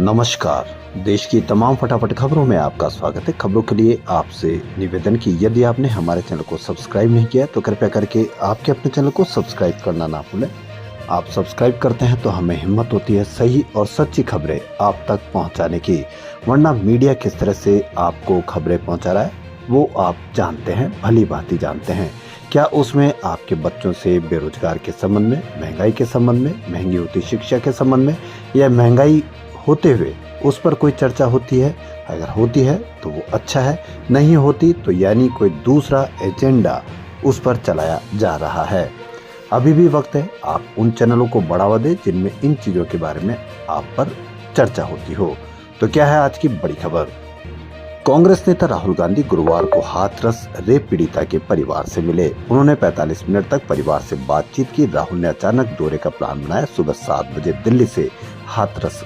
नमस्कार। देश की तमाम फटाफट खबरों में आपका स्वागत है। खबरों के लिए आपसे निवेदन कि यदि आपने हमारे चैनल को सब्सक्राइब नहीं किया तो कृपया करके आपके अपने चैनल को सब्सक्राइब करना ना भूलें। आप सब्सक्राइब करते हैं तो हमें हिम्मत होती है सही और सच्ची खबरें आप तक पहुंचाने की, वरना मीडिया किस तरह से आपको खबरें पहुंचा रहा है वो आप जानते हैं, भली भांति जानते हैं। क्या उसमें आपके बच्चों से बेरोजगार के संबंध में, महंगाई के संबंध में, महंगी होती शिक्षा के संबंध में, या महंगाई होते हुए उस पर कोई चर्चा होती है? अगर होती है तो वो अच्छा है, नहीं होती तो यानी कोई दूसरा एजेंडा उस पर चलाया जा रहा है। अभी भी वक्त है, आप उन चैनलों को बढ़ावा दें जिनमें इन चीजों के बारे में आप पर चर्चा होती हो। तो क्या है आज की बड़ी खबर? कांग्रेस नेता राहुल गांधी गुरुवार को हाथरस रेप पीड़िता के परिवार से मिले। उन्होंने 45 मिनट तक परिवार से बातचीत की। राहुल ने अचानक दौरे का प्लान बनाया। सुबह 7 बजे दिल्ली से हाथरस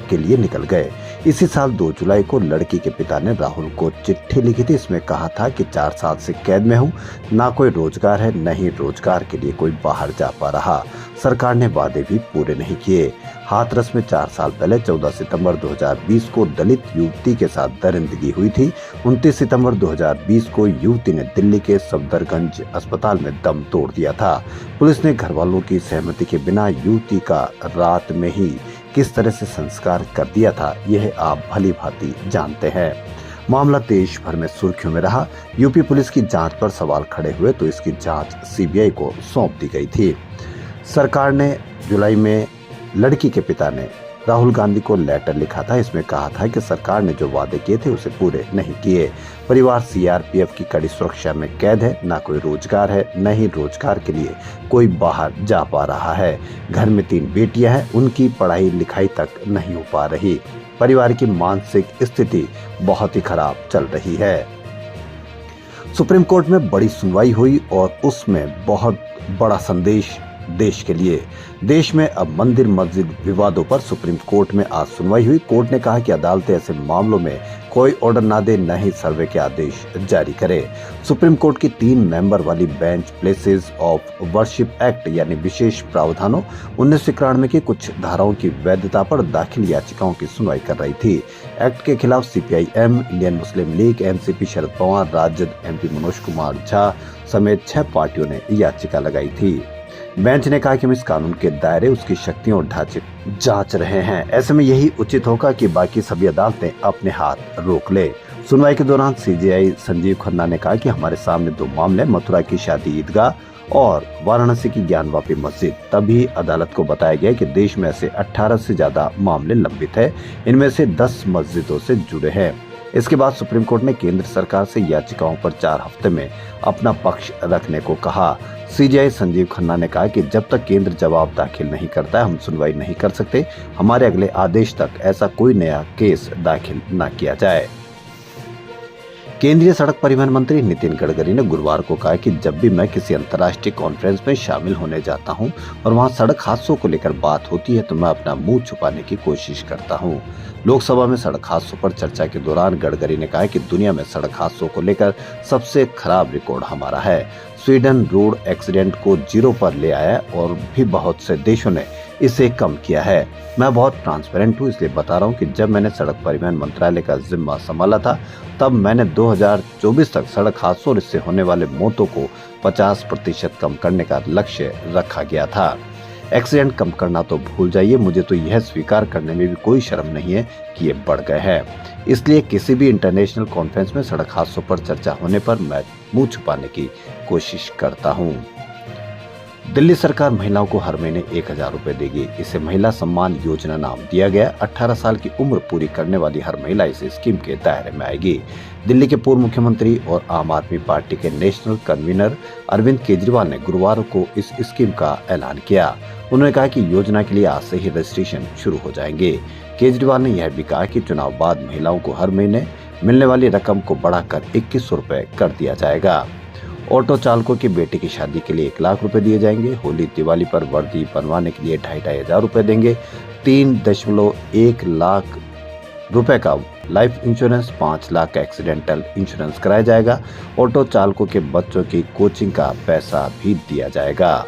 के लिए निकल गए। इसी साल 2 जुलाई को लड़की के पिता ने राहुल को चिट्ठी लिखी थी। इसमें कहा था कि 4 साल से कैद में हूँ, ना कोई रोजगार है, न ही रोजगार के लिए कोई बाहर जा पा रहा। सरकार ने वादे भी पूरे नहीं किए। हाथरस में 4 साल पहले 14 सितंबर 2020 को दलित युवती के साथ दरिंदगी हुई थी। 29 सितंबर 2020 को युवती ने दिल्ली के सफदरगंज अस्पताल में दम तोड़ दिया था। पुलिस ने घर वालों की सहमति के बिना युवती का रात में ही किस तरह से संस्कार कर दिया था, यह आप भली भांति जानते हैं। मामला देश भर में सुर्खियों में रहा। यूपी पुलिस की जांच पर सवाल खड़े हुए तो इसकी जांच सीबीआई को सौंप दी गई थी। सरकार ने जुलाई में लड़की के पिता ने राहुल गांधी को लेटर लिखा था। इसमें कहा था कि सरकार ने जो वादे किए थे उसे पूरे नहीं किए। परिवार सीआरपीएफ की कड़ी सुरक्षा में कैद है, ना कोई रोजगार है, न ही रोजगार के लिए कोई बाहर जा पा रहा है। घर में 3 बेटियां हैं, उनकी पढ़ाई लिखाई तक नहीं हो पा रही। परिवार की मानसिक स्थिति बहुत ही खराब चल रही है। सुप्रीम कोर्ट में बड़ी सुनवाई हुई और उसमें बहुत बड़ा संदेश देश के लिए। देश में अब मंदिर मस्जिद विवादों पर सुप्रीम कोर्ट में आज सुनवाई हुई। कोर्ट ने कहा कि अदालतें ऐसे मामलों में कोई ऑर्डर ना दे, न ही सर्वे के आदेश जारी करे। सुप्रीम कोर्ट की 3 मेंबर वाली bench places of worship act यानी विशेष प्रावधानों 1991 की कुछ धाराओं की वैधता पर दाखिल याचिकाओं की सुनवाई कर रही थी। एक्ट के खिलाफ CPIM, Indian Muslim League, NCP, Sharad Pawar, राजद, एमपी मनोज कुमार झा समेत 6 पार्टियों ने याचिका लगाई थी। बेंच ने कहा कि हम इस कानून के दायरे, उसकी शक्तियों और ढांचे जांच रहे हैं। ऐसे में यही उचित होगा कि बाकी सभी अदालतें अपने हाथ रोक ले। सुनवाई के दौरान सीजेआई संजीव खन्ना ने कहा कि हमारे सामने 2 मामले, मथुरा की शादी ईदगाह और वाराणसी की ज्ञानवापी मस्जिद। तभी अदालत को बताया गया कि देश में ऐसे 18 से ज्यादा मामले लंबित है। इनमें से 10 मस्जिदों से जुड़े हैं। इसके बाद सुप्रीम कोर्ट ने केंद्र सरकार से याचिकाओं पर 4 हफ्ते में अपना पक्ष रखने को कहा। सीजेआई संजीव खन्ना ने कहा कि जब तक केंद्र जवाब दाखिल नहीं करता है हम सुनवाई नहीं कर सकते। हमारे अगले आदेश तक ऐसा कोई नया केस दाखिल न किया जाए। केंद्रीय सड़क परिवहन मंत्री नितिन गडकरी ने गुरुवार को कहा कि जब भी मैं किसी अंतर्राष्ट्रीय कॉन्फ्रेंस में शामिल होने जाता हूं और वहां सड़क हादसों को लेकर बात होती है तो मैं अपना मुंह छुपाने की कोशिश करता हूं। लोकसभा में सड़क हादसों पर चर्चा के दौरान गडकरी ने कहा कि दुनिया में सड़क हादसों को लेकर सबसे खराब रिकॉर्ड हमारा है। स्वीडन रोड एक्सीडेंट को 0 पर ले आया और भी बहुत से देशों ने इसे कम किया है। मैं बहुत ट्रांसपेरेंट हूँ, इसलिए बता रहा हूँ कि जब मैंने सड़क परिवहन मंत्रालय का जिम्मा संभाला था तब मैंने 2024 तक सड़क हादसों और इससे होने वाले मौतों को 50% कम करने का लक्ष्य रखा गया था। एक्सीडेंट कम करना तो भूल जाइए, मुझे तो यह स्वीकार करने में भी कोई शर्म नहीं है कि ये बढ़ गए हैं। इसलिए किसी भी इंटरनेशनल कॉन्फ्रेंस में सड़क हादसों पर चर्चा होने पर मैं मुंह छुपाने की कोशिश करता हूँ। दिल्ली सरकार महिलाओं को हर महीने 1000 रुपए देगी। इसे महिला सम्मान योजना नाम दिया गया। 18 साल की उम्र पूरी करने वाली हर महिला इस स्कीम के दायरे में आएगी। दिल्ली के पूर्व मुख्यमंत्री और आम आदमी पार्टी के नेशनल कन्वीनर अरविंद केजरीवाल ने गुरुवार को इस स्कीम का ऐलान किया। उन्होंने कहा कि योजना के लिए आज से ही रजिस्ट्रेशन शुरू हो जाएंगे। केजरीवाल ने यह भी कहा कि चुनाव बाद महिलाओं को हर महीने मिलने वाली रकम को बढ़ाकर 2100 रुपए कर दिया जाएगा। ऑटो चालकों की बेटी की शादी के लिए 1 लाख रुपए दिए जाएंगे। होली दिवाली पर वर्दी बनवाने के लिए 2500 रुपए देंगे। 3.1 लाख रुपए का लाइफ इंश्योरेंस, 5 लाख का एक्सीडेंटल इंश्योरेंस कराया जाएगा। ऑटो चालकों के बच्चों की कोचिंग का पैसा भी दिया जाएगा।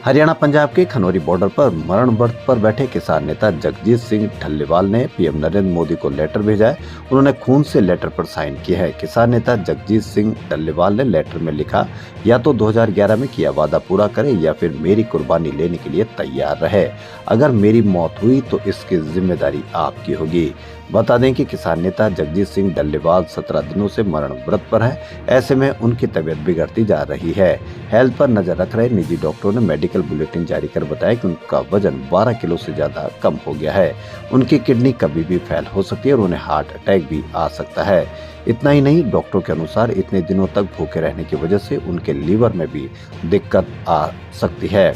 हरियाणा पंजाब के खनौरी बॉर्डर पर मरण व्रत पर बैठे किसान नेता जगजीत सिंह ढल्लेवाल ने पीएम नरेंद्र मोदी को लेटर भेजा है। उन्होंने खून से लेटर पर साइन किया है। किसान नेता जगजीत सिंह ढल्लेवाल ने लेटर में लिखा, या तो 2011 में किया वादा पूरा करे या फिर मेरी कुर्बानी लेने के लिए तैयार रहे। अगर मेरी मौत हुई तो इसकी जिम्मेदारी आपकी होगी। बता दें कि किसान नेता जगजीत सिंह ढल्लेवाल 17 दिनों से मरण व्रत पर है। ऐसे में उनकी तबीयत बिगड़ती जा रही है। हेल्थ पर नजर रख रहे निजी डॉक्टरों ने मेडिकल बुलेटिन जारी कर बताया कि उनका वजन 12 किलो से ज्यादा कम हो गया है। उनकी किडनी कभी भी फेल हो सकती है और उन्हें हार्ट अटैक भी आ सकता है। इतना ही नहीं, डॉक्टरों के अनुसार इतने दिनों तक भूखे रहने की वजह से उनके लीवर में भी दिक्कत आ सकती है।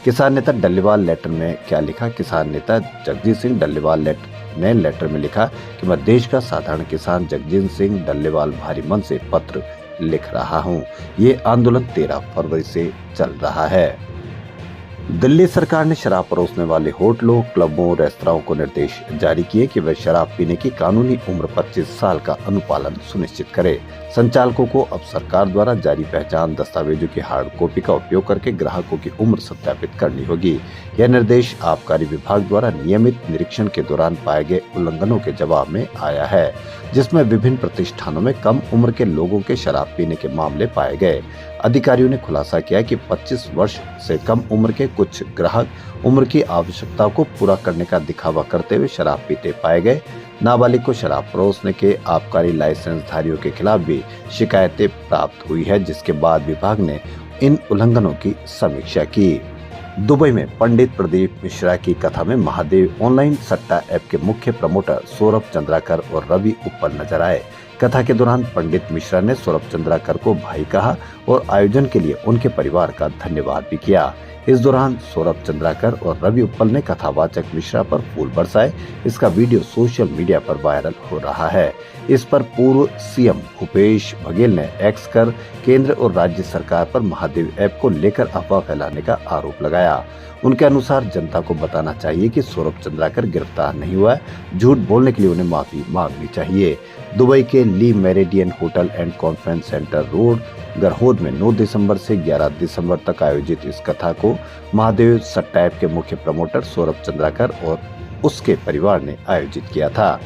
किसान नेता ढल्लेवाल लेटर में क्या लिखा? किसान नेता जगजीत सिंह ढल्लेवाल ने लेटर में लिखा कि मैं देश का साधारण किसान जगजीत सिंह ढल्लेवाल भारी मन से पत्र लिख रहा हूं। ये आंदोलन 13 फरवरी से चल रहा है। दिल्ली सरकार ने शराब परोसने वाले होटलों, क्लबों, रेस्तराओं को निर्देश जारी किए कि वे शराब पीने की कानूनी उम्र 25 साल का अनुपालन सुनिश्चित करें। संचालकों को अब सरकार द्वारा जारी पहचान दस्तावेजों की हार्ड कॉपी का उपयोग करके ग्राहकों की उम्र सत्यापित करनी होगी। यह निर्देश आबकारी विभाग द्वारा नियमित निरीक्षण के दौरान पाए गए उल्लंघनों के जवाब में आया है, जिसमें विभिन्न प्रतिष्ठानों में कम उम्र के लोगों के शराब पीने के मामले पाए गए। अधिकारियों ने खुलासा किया कि 25 वर्ष से कम उम्र के कुछ ग्राहक उम्र की आवश्यकता को पूरा करने का दिखावा करते हुए शराब पीते पाए गए। नाबालिग को शराब परोसने के आबकारी लाइसेंस धारियों के खिलाफ भी शिकायतें प्राप्त हुई है, जिसके बाद विभाग ने इन उल्लंघनों की समीक्षा की। दुबई में पंडित प्रदीप मिश्रा की कथा में महादेव ऑनलाइन सट्टा ऐप के मुख्य प्रमोटर सौरभ चंद्राकर और रवि उप्पल नजर आए। कथा के दौरान पंडित मिश्रा ने सौरभ चंद्राकर को भाई कहा और आयोजन के लिए उनके परिवार का धन्यवाद भी किया। इस दौरान सौरभ चंद्राकर और रवि उप्पल ने कथावाचक मिश्रा पर फूल बरसाए। इसका वीडियो सोशल मीडिया पर वायरल हो रहा है। इस पर पूर्व सीएम भूपेश बघेल ने एक्स कर केंद्र और राज्य सरकार पर महादेव ऐप को लेकर अफवाह फैलाने का आरोप लगाया। उनके अनुसार जनता को बताना चाहिए कि सौरभ चंद्राकर गिरफ्तार नहीं हुआ है। झूठ बोलने के लिए उन्हें माफी मांगनी चाहिए। दुबई के Le Meridien hotel and conference centre road Garhoud में 9 दिसंबर से 11 दिसंबर तक आयोजित इस कथा को महादेव सट्टा ऐप के मुख्य प्रमोटर सौरभ चंद्राकर और उसके परिवार ने आयोजित किया था।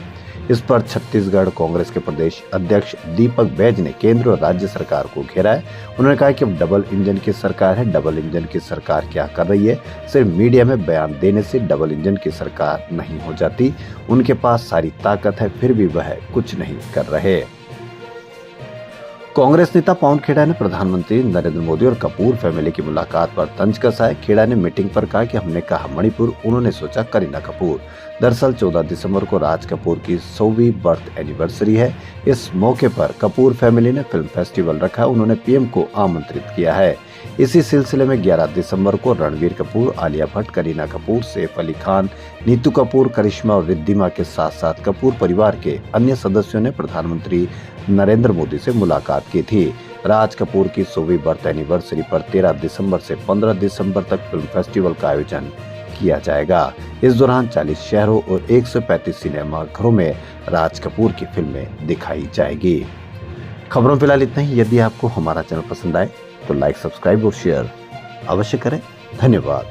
इस पर छत्तीसगढ़ कांग्रेस के प्रदेश अध्यक्ष दीपक बैज ने केंद्र और राज्य सरकार को घेरा है। उन्होंने कहा कि अब डबल इंजन की सरकार है। डबल इंजन की सरकार क्या कर रही है? सिर्फ मीडिया में बयान देने से डबल इंजन की सरकार नहीं हो जाती। उनके पास सारी ताकत है, फिर भी वह कुछ नहीं कर रहे। कांग्रेस नेता पवन खेड़ा ने प्रधानमंत्री नरेंद्र मोदी और कपूर फैमिली की मुलाकात पर तंज कसा है। खेड़ा ने मीटिंग पर कहा कि हमने कहा मणिपुर, उन्होंने सोचा करीना कपूर। दरअसल 14 दिसंबर को राज कपूर की 100वीं बर्थ एनिवर्सरी है। इस मौके पर कपूर फैमिली ने फिल्म फेस्टिवल रखा। उन्होंने पीएम को आमंत्रित किया है। इसी सिलसिले में 11 दिसंबर को रणबीर कपूर, आलिया भट्ट, करीना कपूर, सैफ अली खान, नीतू कपूर, करिश्मा और रिद्धिमा के साथ साथ कपूर परिवार के अन्य सदस्यों ने प्रधानमंत्री नरेंद्र मोदी से मुलाकात की थी। राज कपूर की 100वीं बर्थ एनिवर्सरी पर 13 दिसंबर से 15 दिसंबर तक फिल्म फेस्टिवल का आयोजन किया जाएगा। इस दौरान 40 शहरों और 135 सिनेमा घरों में राज कपूर की फिल्में दिखाई जाएगी। खबरों फिलहाल इतना ही। यदि आपको हमारा चैनल पसंद आए तो लाइक, सब्सक्राइब और शेयर अवश्य करें। धन्यवाद।